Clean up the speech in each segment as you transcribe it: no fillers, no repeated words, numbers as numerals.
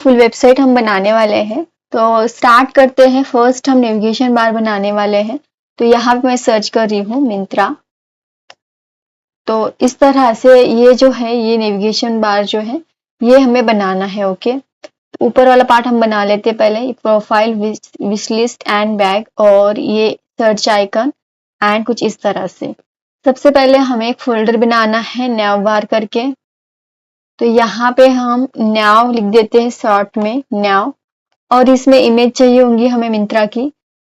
Full website हम बनाने वाले हैं। तो स्टार्ट करते हैं। फर्स्ट हम नेविगेशन बार बनाने वाले हैं। तो यहाँ पे मैं सर्च कर रही हूँ मिंत्रा। तो इस तरह से ये जो है ये नेविगेशन बार जो है ये हमें बनाना है। ओके, ऊपर वाला पार्ट हम बना लेते हैं पहले, profile, wish list and bag, और ये सर्च आइकन एंड कुछ इस तरह से। सबसे पहले हमें एक फोल्डर बनाना है नैव बार करके। तो यहाँ पे हम नैव लिख देते हैं शॉर्ट में नैव, और इसमें इमेज चाहिए होंगी हमें मिंत्रा की।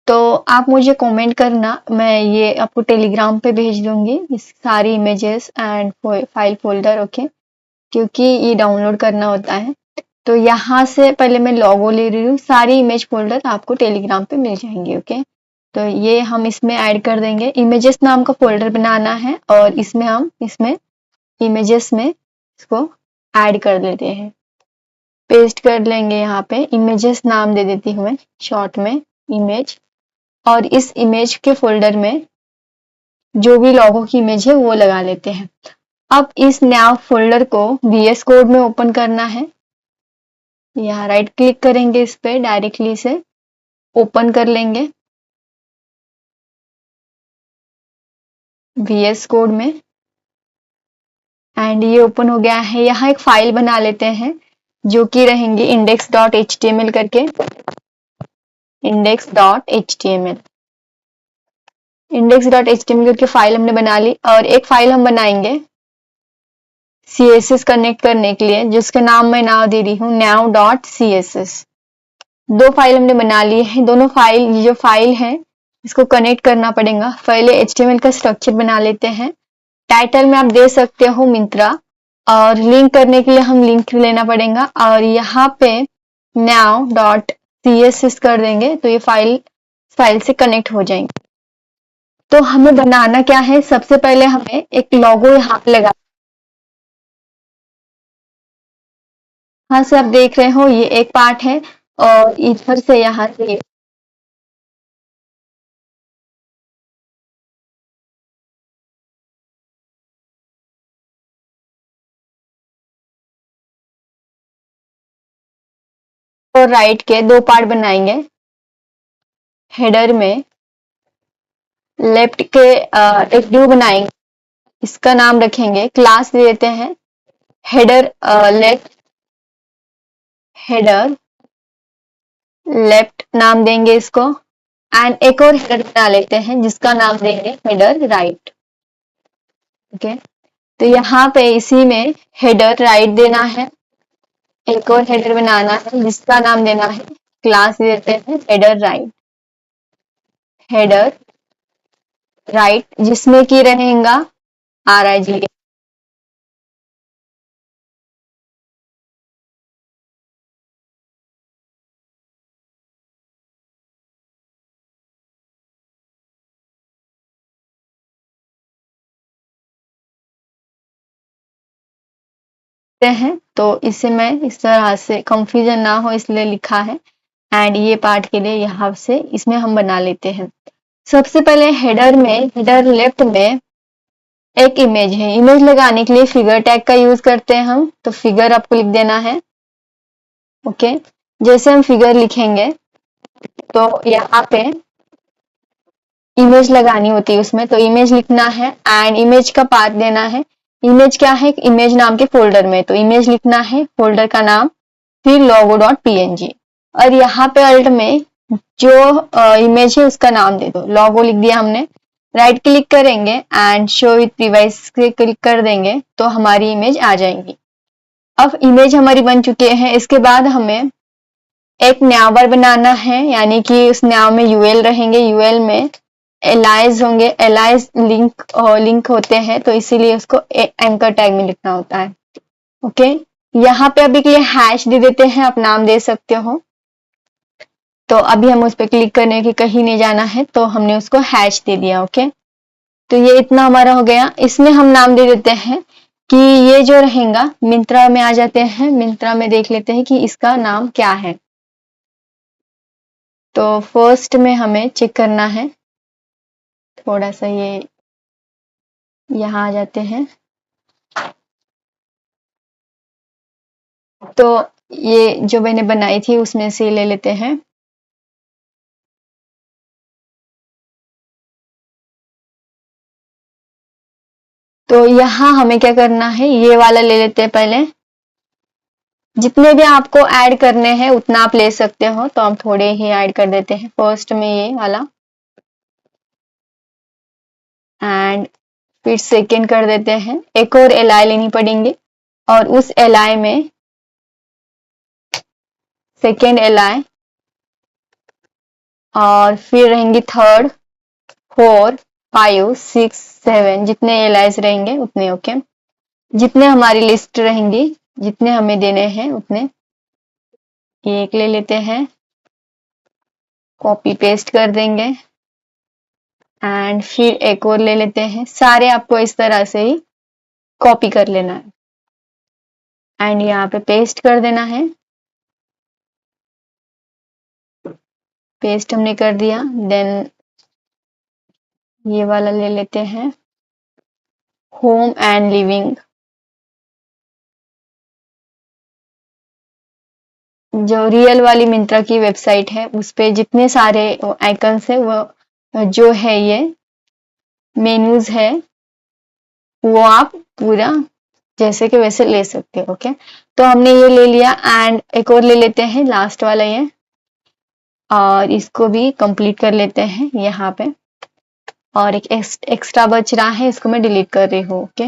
तो आप मुझे कमेंट करना, मैं ये आपको टेलीग्राम पे भेज दूंगी इस सारी images and file folder. Okay, क्योंकि ये डाउनलोड करना होता है। तो यहाँ से पहले मैं लोगो ले रही हूँ। सारी इमेज फोल्डर आपको टेलीग्राम पे मिल जाएंगे। ओके, तो ये हम इसमें ऐड कर देंगे। इमेजेस नाम का फोल्डर बनाना है और इसमें हम इमेजेस में इसको ऐड कर लेते हैं, पेस्ट कर लेंगे। यहाँ पे इमेजेस नाम दे देती हूँ मैं शॉर्ट में इमेज, और इस इमेज के फोल्डर में जो भी लोगो की इमेज है वो लगा लेते हैं। अब इस नया फोल्डर को VS कोड में ओपन करना है। यहाँ राइट क्लिक करेंगे, इस पे डायरेक्टली से ओपन कर लेंगे VS कोड में, एंड ये ओपन हो गया है। यहाँ एक फाइल बना लेते हैं जो कि रहेंगे index.html करके, index.html करके फाइल हमने बना ली। और एक फाइल हम बनाएंगे CSS कनेक्ट करने के लिए, जिसका नाम मैं नाम दे रही हूँ nav.css। दो फाइल हमने बना ली है। दोनों फाइल, ये जो फाइल है इसको कनेक्ट करना पड़ेगा। पहले HTML का स्ट्रक्चर बना लेते हैं। टाइटल में आप दे सकते हो मिंत्रा, और लिंक करने के लिए हम लिंक लेना पड़ेगा, और यहाँ पे now.css कर देंगे तो ये फाइल से कनेक्ट हो जाएंगे। तो हमें बनाना क्या है, सबसे पहले हमें एक लोगो यहाँ पे लगा। यहाँ से आप देख रहे हो ये एक पार्ट है, और इधर से यहाँ से और राइट के दो पार्ट बनाएंगे। हेडर में लेफ्ट के एक ड्यू बनाएंगे, इसका नाम रखेंगे, क्लास दे देते हैं हेडर लेफ्ट नाम देंगे इसको। एंड एक और हेडर बना लेते हैं जिसका नाम देंगे हेडर राइट। ओके, तो यहाँ पे इसी में हेडर राइट देना है। एक और हेडर बनाना है जिसका नाम देना है, क्लास देते हैं हेडर राइट, जिसमें की रहेगा RIG। हैं तो इसे मैं इस तरह से कंफ्यूजन ना हो इसलिए लिखा है। एंड ये पार्ट के लिए यहाँ से इसमें हम बना लेते हैं। सबसे पहले हेडर लेफ्ट में एक इमेज है। इमेज लगाने के लिए फिगर टैग का यूज करते हैं हम, तो फिगर आपको लिख देना है। ओके, जैसे हम फिगर लिखेंगे तो यहाँ पे इमेज लगानी होती है उसमें, तो इमेज लिखना है एंड इमेज का पाथ देना है। इमेज क्या है, इमेज नाम के फोल्डर में, तो इमेज लिखना है, फोल्डर का नाम, फिर logo.png, और यहाँ पे अल्ट में जो इमेज है उसका नाम दे दो। लोगो लिख दिया हमने। राइट क्लिक करेंगे एंड शो विथ डिवाइस से क्लिक कर देंगे तो हमारी इमेज आ जाएंगी। अब इमेज हमारी बन चुकी है। इसके बाद हमें एक नया बार बनाना है, यानी कि उस नया में UL रहेंगे, UL में एलाइज होंगे, एलाइज लिंक होते हैं, तो इसीलिए उसको एंकर टैग में लिखना होता है। ओके, यहाँ पे अभी के लिए हैश दे देते हैं, आप नाम दे सकते हो। तो अभी हम उस पर क्लिक करने की कहीं नहीं जाना है, तो हमने उसको हैश दे दिया। ओके, तो ये इतना हमारा हो गया। इसमें हम नाम दे देते हैं कि ये जो रहेगा, मिंत्रा में आ जाते हैं, मिंत्रा में देख लेते हैं कि इसका नाम क्या है। तो फर्स्ट में हमें चेक करना है, थोड़ा सा ये यहाँ आ जाते हैं। तो ये जो मैंने बनाई थी उसमें से ले लेते हैं। तो यहाँ हमें क्या करना है, ये वाला ले लेते हैं पहले। जितने भी आपको ऐड करने हैं उतना आप ले सकते हो, तो हम थोड़े ही ऐड कर देते हैं फर्स्ट में ये वाला, एंड फिर सेकेंड कर देते हैं। एक और एलाई लेनी पड़ेंगे और उस एलाई में सेकेंड एलाई, और फिर रहेंगी थर्ड, 4, 5, 6, 7, जितने एलाइज रहेंगे उतने। ओके, जितने हमारी लिस्ट रहेंगी, जितने हमें देने हैं उतने। एक ले लेते हैं, कॉपी पेस्ट कर देंगे, एंड फिर एक और ले लेते हैं। सारे आपको इस तरह से ही कॉपी कर लेना है एंड यहाँ पे पेस्ट कर देना है। पेस्ट हमने कर दिया। देन ये वाला ले लेते हैं, होम एंड लिविंग। जो रियल वाली मिंत्रा की वेबसाइट है उस पे जितने सारे आइकन्स है, वो जो है ये मेन्यूज है, वो आप पूरा जैसे के वैसे ले सकते हो। ओके, तो हमने ये ले लिया एंड एक और ले लेते हैं, लास्ट वाला ये, और इसको भी कंप्लीट कर लेते हैं यहाँ पे। और एक एक्स्ट्रा बच रहा है, इसको मैं डिलीट कर रही हूँ। ओके,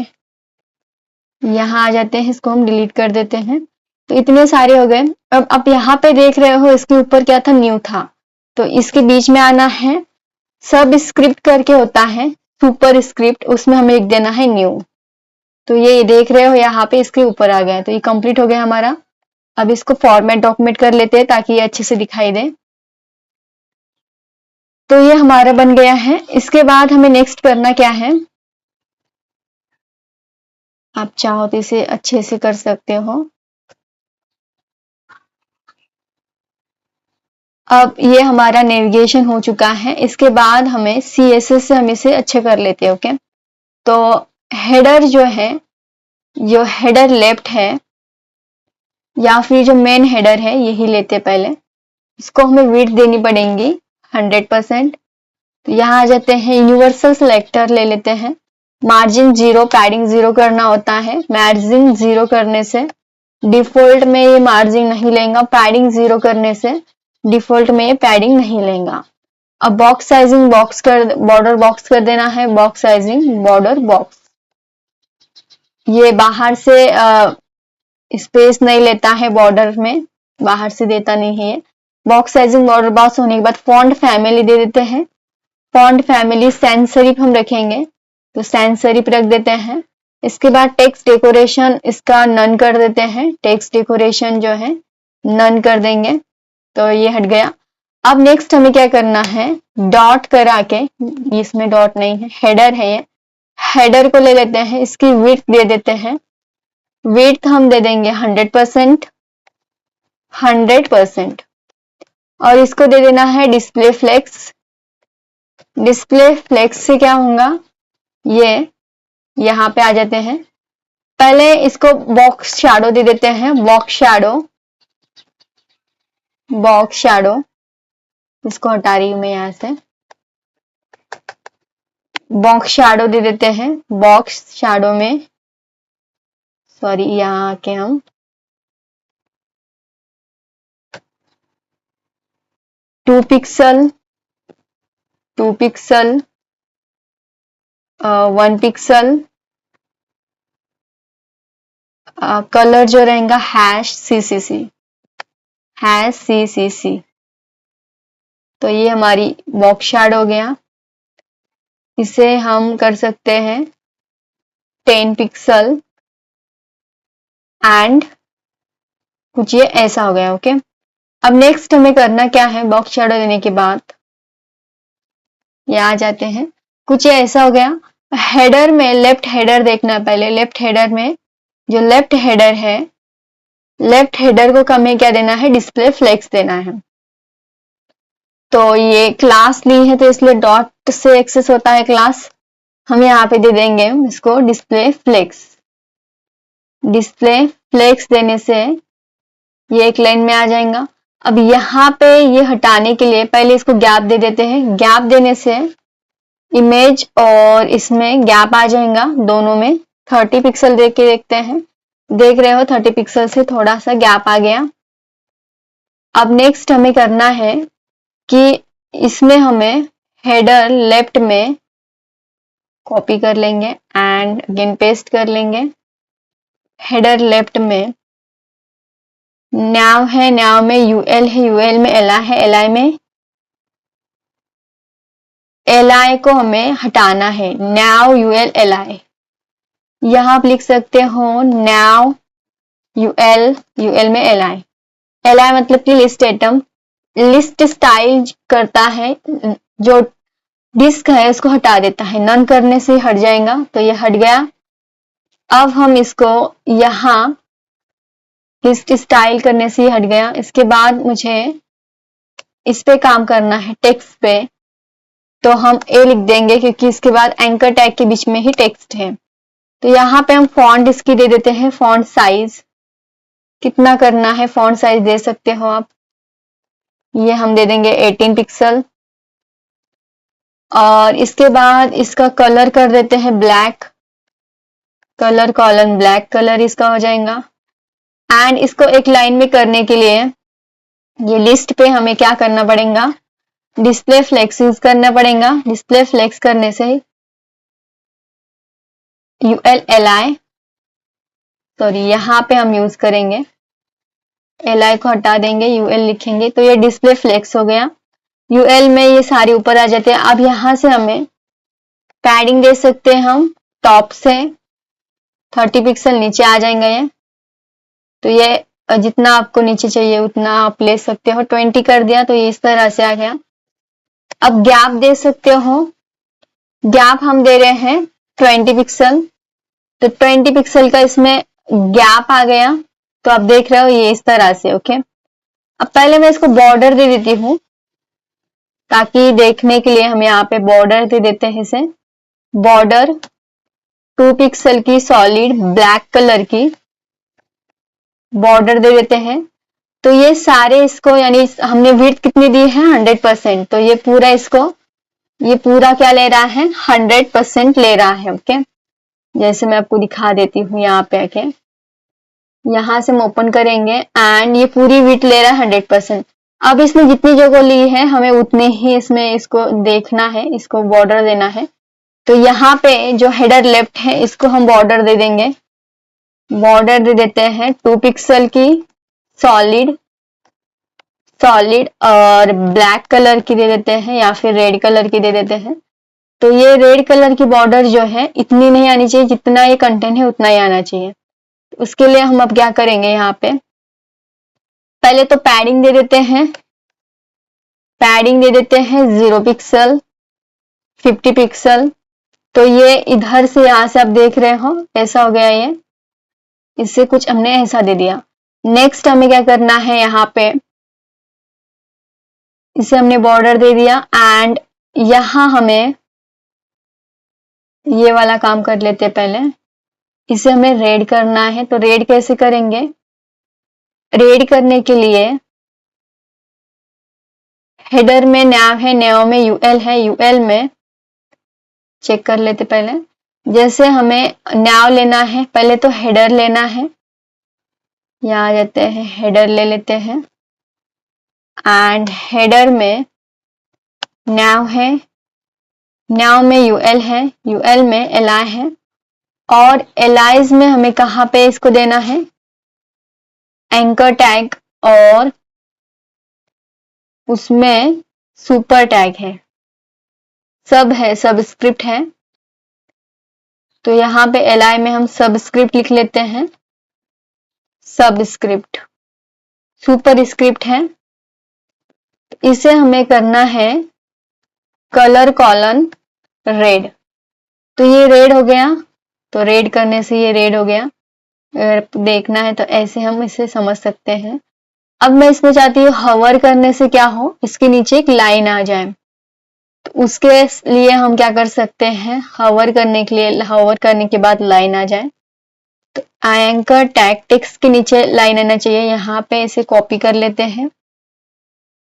यहाँ आ जाते हैं, इसको हम डिलीट कर देते हैं। तो इतने सारे हो गए। अब आप यहाँ पे देख रहे हो, इसके ऊपर क्या था, न्यू था, तो इसके बीच में आना है। सब स्क्रिप्ट करके होता है, सुपर स्क्रिप्ट, उसमें हमें लिख देना है न्यू। तो ये देख रहे हो यहाँ पे इसके ऊपर आ गया, तो ये कंप्लीट हो गया हमारा। अब इसको फॉर्मेट डॉक्यूमेंट कर लेते हैं ताकि ये अच्छे से दिखाई दे। तो ये हमारा बन गया है। इसके बाद हमें नेक्स्ट करना क्या है, आप चाहो तो इसे अच्छे से कर सकते हो। अब ये हमारा नेविगेशन हो चुका है। इसके बाद हमें CSS से हम इसे अच्छे कर लेते हैं। ओके, तो हेडर जो है, जो हेडर लेफ्ट है या फिर जो मेन हेडर है, यही लेते पहले। इसको हमें विड्थ देनी पड़ेगी 100%। तो यहाँ आ जाते हैं, यूनिवर्सल सिलेक्टर ले लेते हैं। मार्जिन 0, पैडिंग 0 करना होता है। मार्जिन 0 करने से डिफॉल्ट में ये मार्जिन नहीं लेगा, पैडिंग 0 करने से डिफॉल्ट में ये पैडिंग नहीं लेगा। अब बॉक्स साइजिंग बॉर्डर बॉक्स कर देना है। बॉक्स साइजिंग बॉर्डर बॉक्स, ये बाहर से स्पेस नहीं लेता है, बॉर्डर में बाहर से देता नहीं है। बॉक्स साइजिंग बॉर्डर बॉक्स होने के बाद फॉन्ट फैमिली दे देते हैं। फॉन्ट फैमिली सैंस सेरिफ हम रखेंगे, तो सैंस सेरिफ रख देते हैं। इसके बाद टेक्स्ट डेकोरेशन इसका नन कर देते हैं। टेक्स्ट डेकोरेशन जो है नन कर देंगे, तो ये हट गया। अब नेक्स्ट हमें क्या करना है, डॉट करा के, इसमें डॉट नहीं है, हेडर है ये, हेडर को ले लेते हैं, इसकी विड्थ दे देते हैं। विड्थ हम दे देंगे 100%, और इसको दे देना है डिस्प्ले फ्लेक्स। डिस्प्ले फ्लेक्स से क्या होगा, ये यहाँ पे आ जाते हैं। पहले इसको बॉक्स शैडो दे देते हैं। बॉक्स शैडो इसको हटा रही हूं मैं यहाँ से। बॉक्स शैडो दे देते हैं। बॉक्स शैडो में सॉरी, यहाँ आके हम 2 पिक्सल, 1 पिक्सल, कलर जो रहेगा #CCC। तो ये हमारी बॉक्स शैडो हो गया। इसे हम कर सकते हैं 10 पिक्सल एंड कुछ ये ऐसा हो गया। ओके, अब नेक्स्ट हमें करना क्या है, बॉक्स शैडो देने के बाद ये आ जाते हैं, कुछ ये ऐसा हो गया। हेडर में लेफ्ट हेडर देखना, पहले लेफ्ट हेडर में जो लेफ्ट हेडर है, लेफ्ट हेडर को हमें क्या देना है, डिस्प्ले फ्लेक्स देना है। तो ये क्लास ली है तो इसलिए डॉट से एक्सेस होता है क्लास, हम यहाँ पे दे देंगे इसको डिस्प्ले फ्लेक्स। डिस्प्ले फ्लेक्स देने से ये एक लाइन में आ जाएगा। अब यहाँ पे ये हटाने के लिए पहले इसको गैप दे देते हैं। गैप देने से इमेज और इसमें गैप आ जाएगा, दोनों में 30 पिक्सल देख के देखते हैं। देख रहे हो 30 पिक्सल से थोड़ा सा गैप आ गया। अब नेक्स्ट हमें करना है कि इसमें हमें हेडर लेफ्ट में कॉपी कर लेंगे एंड अगेन पेस्ट कर लेंगे। हेडर लेफ्ट में नाव है, नाव में यूएल है, यूएल में एलआई है, एलआई में एलआई को हमें हटाना है। नाव यूएल एलआई, यहां आप लिख सकते हो नाव यूएल, यूएल में एलआई। एलआई मतलब कि लिस्ट आइटम, लिस्ट स्टाइल करता है, जो डिस्क है उसको हटा देता है। नन करने से हट जाएगा, तो ये हट गया। अब हम इसको यहाँ लिस्ट स्टाइल करने से हट गया। इसके बाद मुझे इस पे काम करना है, टेक्स्ट पे, तो हम ए लिख देंगे क्योंकि इसके बाद एंकर टैग के बीच में ही टेक्स्ट है। तो यहाँ पे हम फॉन्ट इसकी दे देते हैं। फॉन्ट साइज कितना करना है, फॉन्ट साइज दे सकते हो आप, ये हम दे देंगे 18 पिक्सल। और इसके बाद इसका कलर कर देते हैं black, colour colon black colour इसका हो जाएगा। एंड इसको एक लाइन में करने के लिए ये लिस्ट पे हमें क्या करना पड़ेगा, डिस्प्ले फ्लेक्स यूज करना पड़ेगा। डिस्प्ले फ्लेक्स करने से यूएल एलआई, सॉरी यहाँ पे हम यूज करेंगे, एलआई को हटा देंगे, यूएल लिखेंगे, तो ये डिस्प्ले फ्लेक्स हो गया। यूएल में ये सारे ऊपर आ जाते हैं। अब यहां से हमें पैडिंग दे सकते हैं, हम टॉप से 30 पिक्सल नीचे आ जाएंगे ये, तो ये जितना आपको नीचे चाहिए उतना आप ले सकते हो। 20 कर दिया तो ये इस तरह से आ गया। अब गैप दे सकते हो, गैप हम दे रहे हैं 20 पिक्सल, तो 20 पिक्सल का इसमें गैप आ गया, तो आप देख रहे हो ये इस तरह से। ओके, अब पहले मैं इसको बॉर्डर दे देती हूँ ताकि देखने के लिए हम यहाँ पे बॉर्डर दे देते हैं इसे। बॉर्डर 2 पिक्सल की सॉलिड ब्लैक कलर की बॉर्डर दे देते हैं। तो ये सारे इसको, यानी हमने विड्थ कितनी दी है 100%, तो ये पूरा इसको, ये पूरा क्या ले रहा है 100% ले रहा है। ओके, जैसे मैं आपको दिखा देती हूँ, यहाँ पे आके यहाँ से हम ओपन करेंगे एंड ये पूरी विड्थ ले रहा है 100%। अब इसने जितनी जगह ली है हमें उतने ही इसमें इसको देखना है, इसको बॉर्डर देना है। तो यहाँ पे जो हेडर लेफ्ट है इसको हम बॉर्डर दे देंगे। बॉर्डर दे देते हैं 2 पिक्सल की सॉलिड और ब्लैक कलर की दे देते हैं या फिर रेड कलर की दे देते हैं। तो ये रेड कलर की बॉर्डर जो है इतनी नहीं आनी चाहिए, जितना ये कंटेंट है उतना ही आना चाहिए। उसके लिए हम अब क्या करेंगे, यहाँ पे पहले तो पैडिंग दे देते हैं। पैडिंग दे देते हैं 0 पिक्सल 50 पिक्सल। तो ये इधर से यहाँ से आप देख रहे हो ऐसा हो गया, ये इससे कुछ हमने ऐसा दे दिया। नेक्स्ट हमें क्या करना है, यहाँ पे इसे हमने बॉर्डर दे दिया एंड यहाँ हमें ये वाला काम कर लेते हैं। पहले इसे हमें रेड करना है, तो रेड कैसे करेंगे, रेड करने के लिए हेडर में नैव है, नैव में यूएल है, यूएल में चेक कर लेते पहले। जैसे हमें नैव लेना है, पहले तो हेडर लेना है, यहाँ आ जाते हैं, हेडर ले लेते हैं एंड हेडर में नैव है, नैव में यूएल है, यूएल में एलआई है, और एलाइज में हमें कहाँ पे इसको देना है, एंकर टैग, और उसमें सुपर टैग है, सबस्क्रिप्ट है। तो यहाँ पे एलआई में हम सबस्क्रिप्ट लिख लेते हैं, सबस्क्रिप्ट सुपर स्क्रिप्ट है। इसे हमें करना है कलर कॉलन रेड, तो ये रेड हो गया, तो रेड करने से ये रेड हो गया। अगर देखना है तो ऐसे हम इसे समझ सकते हैं। अब मैं इसमें चाहती हूँ हवर करने से क्या हो, इसके नीचे एक लाइन आ जाए, तो उसके लिए हम क्या कर सकते हैं, हवर करने के लिए, हवर करने के बाद लाइन आ जाए, तो एंकर टैग टेक्स्ट के नीचे लाइन आना चाहिए, यहाँ पे इसे कॉपी कर लेते हैं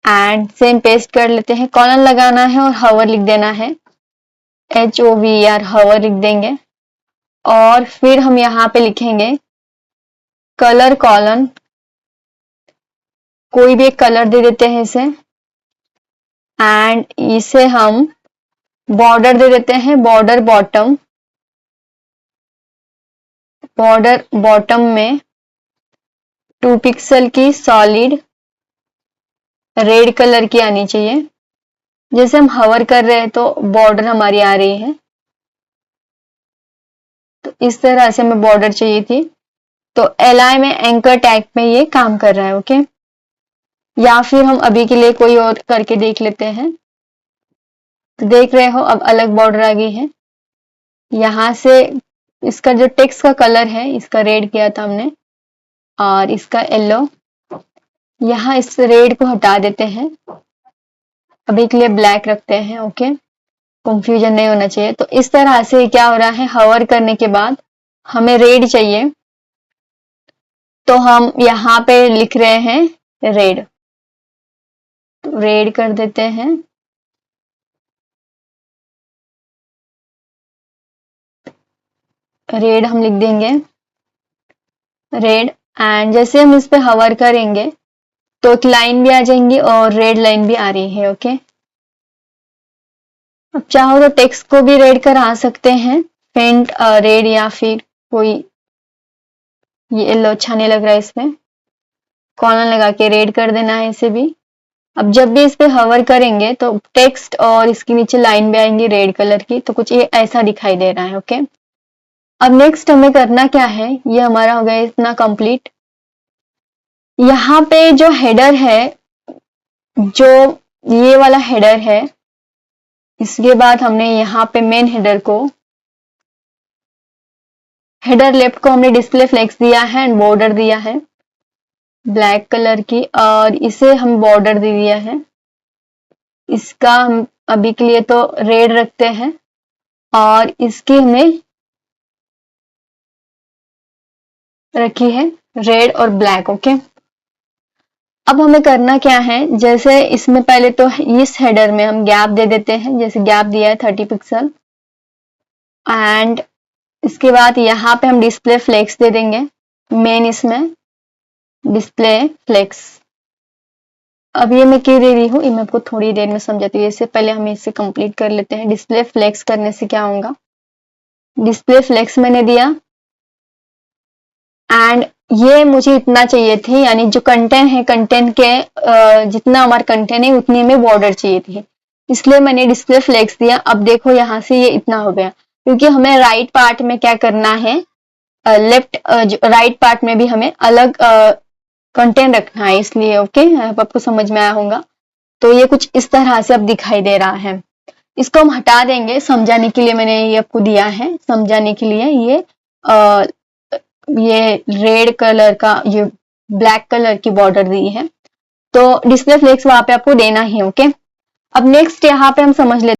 एंड सेम पेस्ट कर लेते हैं। कॉलन लगाना है और हवर लिख देना है, HOVR हवर लिख देंगे। और फिर हम यहाँ पे लिखेंगे कलर कॉलन, कोई भी एक कलर दे देते हैं इसे, एंड इसे हम बॉर्डर दे देते हैं, बॉर्डर बॉटम। बॉर्डर बॉटम में 2 पिक्सल की सॉलिड रेड कलर की आनी चाहिए। जैसे हम हवर कर रहे हैं तो बॉर्डर हमारी आ रही है, तो इस तरह से हमें बॉर्डर चाहिए थी। तो LI में एंकर टैग में ये काम कर रहा है, ओके। या फिर हम अभी के लिए कोई और करके देख लेते हैं। तो देख रहे हो अब अलग बॉर्डर आ गई है। यहाँ से इसका जो टेक्स्ट का कलर है, इसका रेड किया था हमने और इसका येलो, यहाँ इस रेड को हटा देते हैं, अभी के लिए ब्लैक रखते हैं, ओके। कंफ्यूजन नहीं होना चाहिए। तो इस तरह से क्या हो रहा है, हवर करने के बाद हमें रेड चाहिए, तो हम यहाँ पे लिख रहे हैं रेड, तो रेड कर देते हैं। रेड हम लिख देंगे, रेड। एंड जैसे हम इस पे हवर करेंगे तो एक लाइन भी आ जाएंगी और रेड लाइन भी आ रही है, ओके। अब चाहो तो टेक्स्ट को भी रेड करा सकते हैं, फेंट रेड, या फिर कोई ये येलो अच्छा नहीं लग रहा है इसमें, कॉलन लगा के रेड कर देना है इसे भी। अब जब भी इस पे हवर करेंगे तो टेक्स्ट और इसके नीचे लाइन भी आएंगी रेड कलर की, तो कुछ ये ऐसा दिखाई दे रहा है, ओके। अब नेक्स्ट हमें करना क्या है, ये हमारा हो गया इतना कंप्लीट। यहाँ पे जो हेडर है, जो ये वाला हेडर है, इसके बाद हमने यहाँ पे मेन हेडर को, हेडर लेफ्ट को हमने डिस्प्ले फ्लेक्स दिया है एंड बॉर्डर दिया है ब्लैक कलर की, और इसे हम बॉर्डर दे दिया है। इसका हम अभी के लिए तो रेड रखते हैं और इसकी हमने रखी है रेड और ब्लैक, ओके। अब हमें करना क्या है, जैसे इसमें पहले तो इस हेडर में हम गैप दे देते हैं, जैसे गैप दिया है 30 पिक्सल, एंड इसके बाद यहाँ पे हम डिस्प्ले फ्लेक्स दे देंगे मेन, इसमें डिस्प्ले फ्लेक्स। अब ये मैं क्यों दे रही हूँ, ये मैं आपको थोड़ी देर में समझाती हूँ। इससे पहले हम इसे कंप्लीट कर लेते हैं। डिस्प्ले फ्लेक्स करने से क्या होगा, डिस्प्ले फ्लेक्स मैंने दिया एंड ये मुझे इतना चाहिए थी, यानी जो कंटेंट है, कंटेंट के जितना हमारा कंटेंट है उतनी में बॉर्डर चाहिए थी, इसलिए मैंने डिस्प्ले फ्लेक्स दिया। अब देखो यहाँ से ये इतना हो गया, क्योंकि हमें राइट पार्ट में क्या करना है, लेफ्ट राइट पार्ट में भी हमें अलग कंटेंट रखना है, इसलिए ओके। आपको समझ में आया होगा। तो ये कुछ इस तरह से अब दिखाई दे रहा है। इसको हम हटा देंगे, समझाने के लिए मैंने ये आपको दिया है, समझाने के लिए ये रेड कलर का, ये ब्लैक कलर की बॉर्डर दी है, तो डिस्प्ले फ्लेक्स वहां पे आपको देना ही, ओके। अब नेक्स्ट यहाँ पे हम समझ लेते